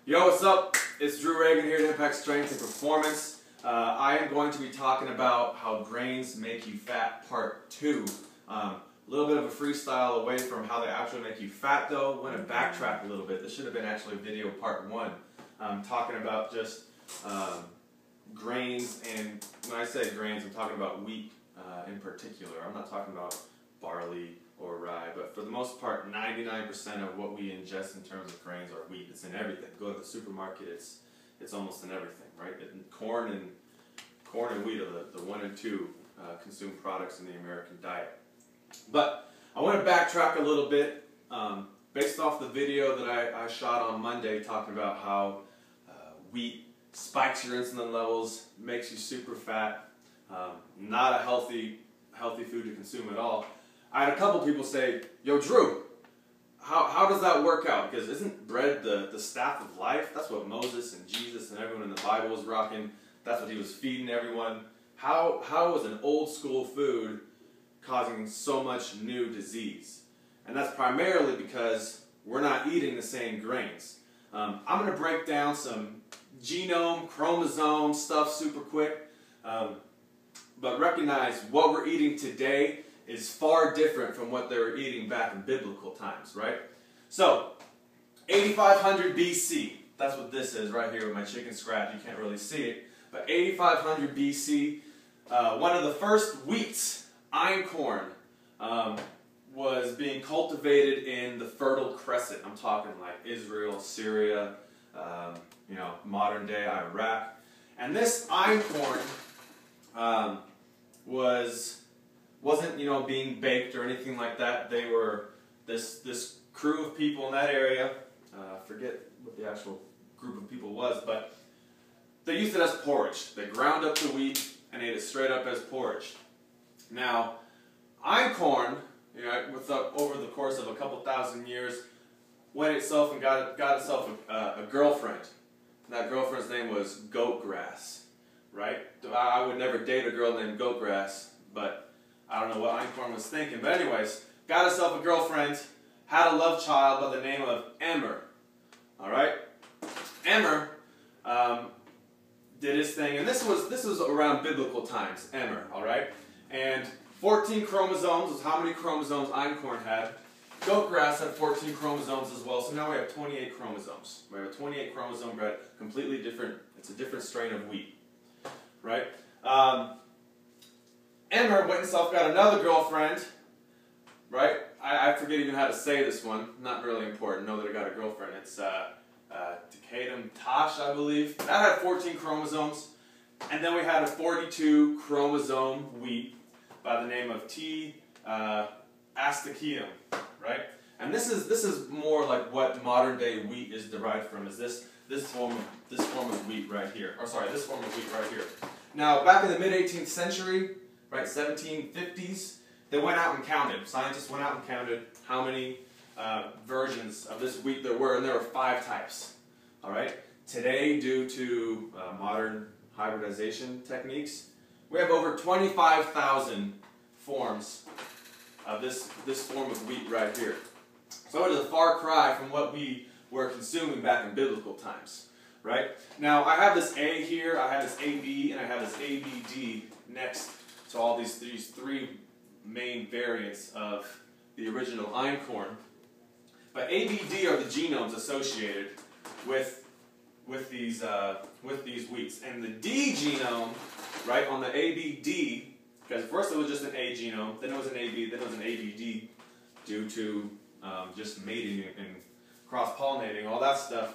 Yo, what's up? It's Drew Reagan here at Impact Strength and Performance. I am going to be talking about how grains make you fat, part 2. A little bit of a freestyle away from how they actually make you fat though. I want to backtrack a little bit. This should have been actually video part 1. Talking about just grains, and when I say grains, I'm talking about wheat in particular. I'm not talking about barley or rye, but for the most part, 99% of what we ingest in terms of grains are wheat. It's in everything. Go to the supermarket, it's almost in everything, right? Corn and wheat are the 1 and 2 consumed products in the American diet. But I want to backtrack a little bit based off the video that I shot on Monday talking about how wheat spikes your insulin levels, makes you super fat, not a healthy food to consume at all. I had a couple people say, yo Drew, how does that work out? Because isn't bread the staff of life? That's what Moses and Jesus and everyone in the Bible was rocking. That's what he was feeding everyone. How was an old school food causing so much new disease? And that's primarily because we're not eating the same grains. I'm going to break down some genome, chromosome stuff super quick. But recognize what we're eating today is far different from what they were eating back in biblical times, right? So, 8500 BC, that's what this is right here with my chicken scratch. You can't really see it. But 8500 BC, one of the first wheats, einkorn, was being cultivated in the Fertile Crescent. I'm talking like Israel, Syria, modern day Iraq. And this einkorn wasn't being baked or anything like that. They were this crew of people in that area. I forget what the actual group of people was, but they used it as porridge. They ground up the wheat and ate it straight up as porridge. Now, einkorn, over the course of a couple thousand years, went itself and got itself a girlfriend. And that girlfriend's name was goat grass, right? I would never date a girl named goat grass, but I don't know what einkorn was thinking. But anyways, got herself a girlfriend, had a love child by the name of Emmer. All right, Emmer did his thing, and this was around biblical times. Emmer, all right, and 14 chromosomes was how many chromosomes einkorn had. Goat grass had 14 chromosomes as well, so now we have 28 chromosomes. We have a 28 chromosome bread, completely different. It's a different strain of wheat, right? Emmer went himself got another girlfriend, right? I forget even how to say this one. Not really important. Know that I got a girlfriend. It's Takadam Tosh, I believe. That had 14 chromosomes. And then we had a 42 chromosome wheat by the name of T. Astachytum, right? And this is more like what modern day wheat is derived from. Is this form of wheat right here? Or sorry, this form of wheat right here. Now, back in the mid 18th century, right, 1750s, they went out and counted. Scientists went out and counted how many versions of this wheat there were, and there were 5 types. All right. Today, due to modern hybridization techniques, we have over 25,000 forms of this form of wheat right here. So it is a far cry from what we were consuming back in biblical times, right? Now I have this A here, I have this AB, and I have this ABD next to all these 3 main variants of the original einkorn. But ABD are the genomes associated with these wheats, and the D genome, right, on the ABD. Because first it was just an A genome, then it was an AB, then it was an ABD due to just mating and cross-pollinating, all that stuff.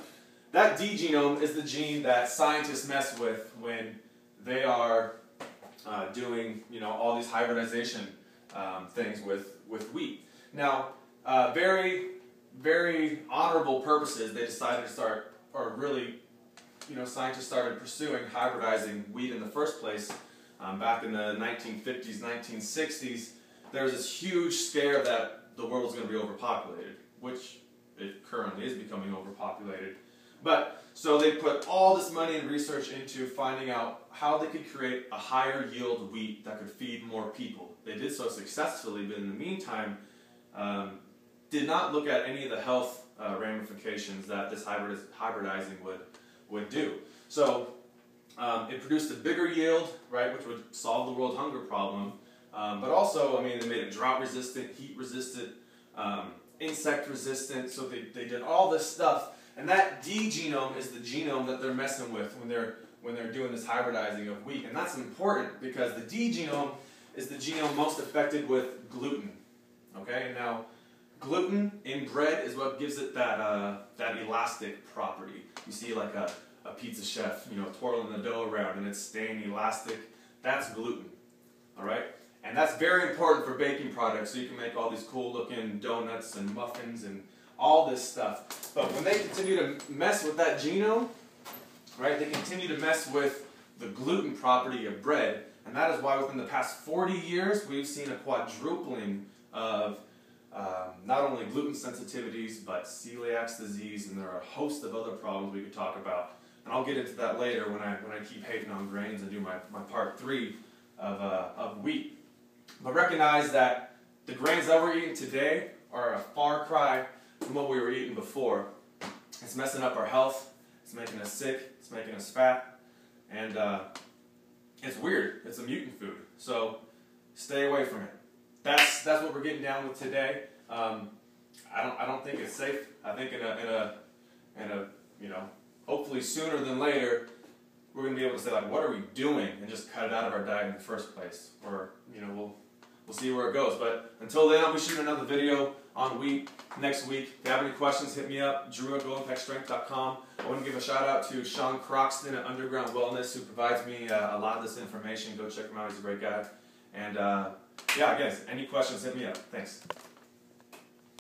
That D genome is the gene that scientists mess with when they are doing all these hybridization things with wheat. Now, very, very honorable purposes, they decided to start, or really, scientists started pursuing hybridizing wheat in the first place. Back in the 1950s, 1960s, there was this huge scare that the world was going to be overpopulated, which it currently is becoming overpopulated. But, so they put all this money and research into finding out how they could create a higher yield wheat that could feed more people. They did so successfully, but in the meantime, did not look at any of the health ramifications that this hybridizing would do. So it produced a bigger yield, right, which would solve the world hunger problem. But also, I mean, they made it drought resistant, heat resistant, insect resistant. So they did all this stuff. And that D genome is the genome that they're messing with when they're doing this hybridizing of wheat. And that's important because the D genome is the genome most affected with gluten. Okay, now gluten in bread is what gives it that elastic property. You see like a pizza chef, you know, twirling the dough around and it's staying elastic. That's gluten. All right, and that's very important for baking products. So you can make all these cool looking donuts and muffins and all this stuff. But when they continue to mess with that genome, right, they continue to mess with the gluten property of bread. And that is why within the past 40 years, we've seen a quadrupling of not only gluten sensitivities, but celiac disease, and there are a host of other problems we could talk about. And I'll get into that later when I keep hating on grains and do my part 3 of wheat. But recognize that the grains that we're eating today are a far cry from what we were eating before. It's messing up our health, it's making us sick, it's making us fat, and it's weird. It's a mutant food, so stay away from it. That's what we're getting down with today. I don't think it's safe. I think in a you know, hopefully sooner than later, we're gonna be able to say like, what are we doing, and just cut it out of our diet in the first place. Or you know, we'll see where it goes. But until then, I'll be shooting another video on wheat next week. If you have any questions, hit me up, drew@GoImpactStrength.com. I want to give a shout out to Sean Croxton at Underground Wellness, who provides me a lot of this information. Go check him out, he's a great guy. And yeah, again, any questions, hit me up. Thanks.